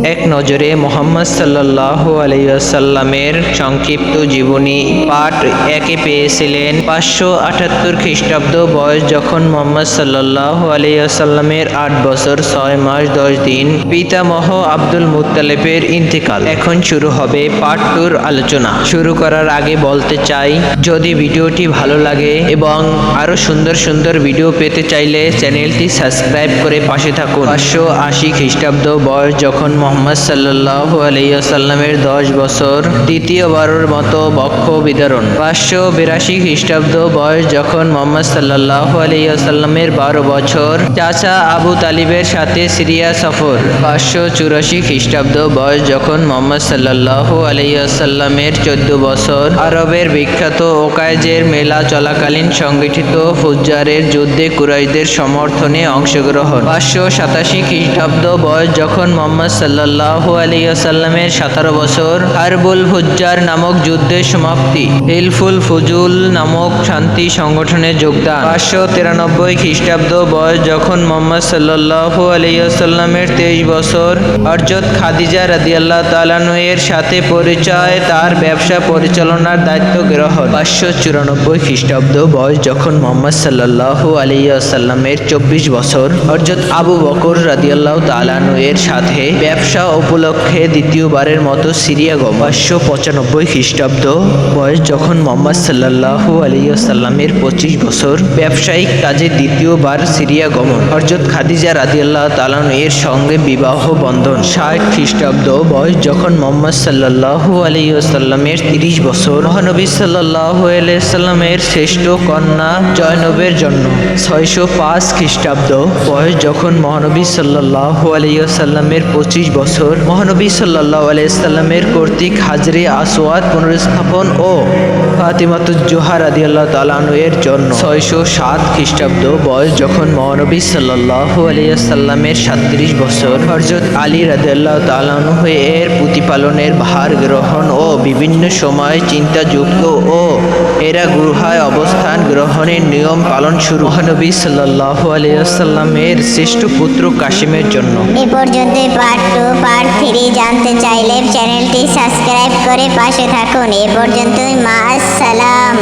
এক নজরে মুহাম্মদ সাল্লাল্লাহু আলাইহি ওয়াসাল্লামের সংক্ষিপ্ত জীবনী পাঠ একে পেয়েছিলেন 578 খ্রিস্টাব্দ। বয়স যখন মুহাম্মদ সাল্লাল্লাহু আলাইহি ওয়াসাল্লামের 8 বছর 6 মাস 10 দিন। পিতামহ আব্দুল মুত্তালিবের ইন্তেকাল। এখন শুরু হবে পার্ট 2 আলোচনা। শুরু করার আগে বলতে চাই, যদি ভিডিওটি ভালো লাগে এবং আরো সুন্দর সুন্দর ভিডিও পেতে চাইলে চ্যানেলটি সাবস্ক্রাইব করে পাশে থাকুন। 580 খ্রিস্টাব্দ। বয়স যখন মুহাম্মদ সাল্লাল্লাহু আলাইহি ওয়াসাল্লামের 10 বছর। দ্বিতীয়বারের মতো বক্ষ বিদারণ। 582 খ্রিস্টাব্দ। বয়স যখন মুহাম্মদ সাল্লাল্লাহু আলাইহি ওয়াসাল্লামের 12 বছর। চাচা আবু তালিবের সাথে সিরিয়া সফর। 584 খ্রিস্টাব্দ। বয়স যখন মুহাম্মদ সাল্লাল্লাহু আলাইহি ওয়াসাল্লামের 14 বছর। আরবের বিখ্যাত ওকাইজের মেলা চলাকালীন সংগঠিত ফুজ্জারের যুদ্ধে কুরাইশদের সমর্থনে অংশগ্রহণ। 587 খ্রিস্টাব্দ। বয়স যখন মুহাম্মদ সাল্লাল্লাহু আলাইহি ওয়াসাল্লামের 17 বছর। হারবুল ফুজ্জার নামক যুদ্ধের সমাপ্তি। হিলফুল ফুজুল নামক শান্তি সংগঠনে যোগদান। 593 খ্রিস্টাব্দ। বয়স যখন মুহাম্মদ সাল্লাল্লাহু আলাইহি ওয়াসাল্লামের 23 বছর। হযরত খাদিজা রাদিয়াল্লাহু তাআলা এর সাথে পরিচয়, তার ব্যবসা পরিচালনার দায়িত্ব গ্রহণ। 594 খ্রিস্টাব্দ। বয়স যখন মুহাম্মদ সাল্লাল্লাহু আলাইহি ওয়াসাল্লামের 24 বছর। হযরত আবু বকর রাদিয়াল্লাহু তাআলা এর সাথে ব্যবসা উপলক্ষে দ্বিতীয়বারের মতো সিরিয়া গমন। 595 খ্রিস্টাব্দ। বয়স যখন মুহাম্মদ সাল্লাল্লাহু আলাইহি ওয়াসাল্লামের 25 বছর। ব্যবসায়িক কাজে দ্বিতীয়বার সিরিয়া গমন। হযরত খাদিজা রাদিয়াল্লাহু তাআলা এর সঙ্গে বিবাহ বন্ধন। 60 খ্রিস্টাব্দ। বয়স যখন মুহাম্মদ সাল্লাল্লাহু আলাইহি ওয়াসাল্লামের 30 বছর। মহানবী সাল্লাল্লাহু আলাইহি ওয়াসাল্লামের শ্রেষ্ঠ কন্যা জয়নবের জন্ম। 605 খ্রিস্টাব্দ। বয়স যখন মহানবী সাল্লাল্লাহু আলাইহি ওয়াসাল্লামের 25 বছর। মহানবী সাল্লাল্লাহু আলাইহি ওয়াসাল্লামের কর্তৃক হাজরে আসওয়াদ পুনরুস্থাপন ও ফাতিমাতুজ জোহরা রাদিয়াল্লাহু তাআলা এর জন্ম। 607 খ্রিস্টাব্দ। বয়স যখন মহানবী সাল্লাল্লাহু আলাইহি ওয়াসাল্লামের 37 বছর। হযরত আলী রাদিয়াল্লাহু তাআলা এর প্রতিপালনের ভার গ্রহণ ও বিভিন্ন সময় চিন্তাযুক্ত ও এরা গুহায় অবস্থান গ্রহণের নিয়ম পালন শুরু। মহানবী সাল্লাল্লাহু আলাইহি ওয়াসাল্লামের শ্রেষ্ঠ পুত্র কাসিমের জন্য। এ পর্যন্ত পার্ট 2 পার্ট 3 জানতে চাইলে চ্যানেলটি সাবস্ক্রাইব করে পাশে থাকুন। এ পর্যন্তই, মা আসসালাম।